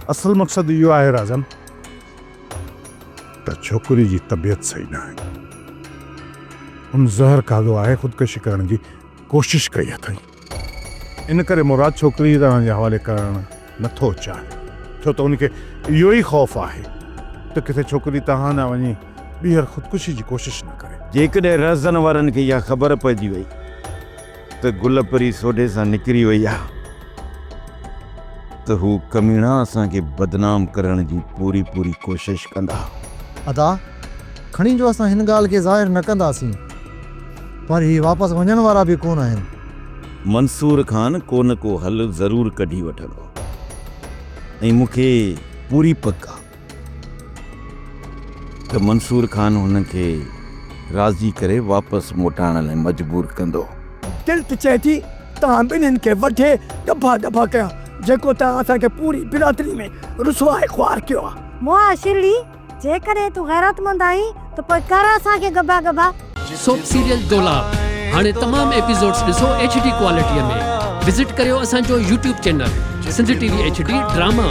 असल मक़सदु इहो आहे राज़न त छोकिरी जी तबियत सही न आहे। उन ज़हर खाधो आहे, ख़ुदकशी करण जी कोशिश कई अथई। इन करे मुराद छोकिरी तव्हां जे हवाले करणु नथो चाहे, छो त उनखे इहो ई ख़ौफ़ आहे त किथे छोकिरी तव्हां न वञी ॿीहर ख़ुदकुशी जी कोशिश न करे। जेकॾहिं रज़न वारनि खे इहा ख़बर पइजी वई त गुलपरी सोडे सां निकिरी वई आहे त हू कमीणा असांखे बदनाम करण जी पूरी पूरी कोशिश कंदा। अदा खणी जो असां हिन ॻाल्हि खे ज़ाहिर न कंदासीं, पर ही वापसि वञण वारा बि कोन आहिनि। मंसूर खान को न को हल ज़रूरु कढी वठंदो ऐं मूंखे पूरी पक आहे त मंसूर खान हुन खे राज़ी करे वापसि मोटाइण लाइ मजबूर कंदो। दिलि त चए थी तव्हां ॿिन्हिनि खे वठे दफ़ा दफ़ा कया, जेको तव्हां असांखे पूरी बिरादरी में रुसवाए ख्वार कयो आहे। मुआ शिरली जेकॾहिं तूं गैरतमंद आहीं त पोइ कर असांखे गबा गबा। सोप सीरियल डोलाप हाणे तमामु एपिसोड्स ॾिसो HD क्वालिटीअ में। विज़िट करियो असांजो YouTube channel Sindh TV HD drama.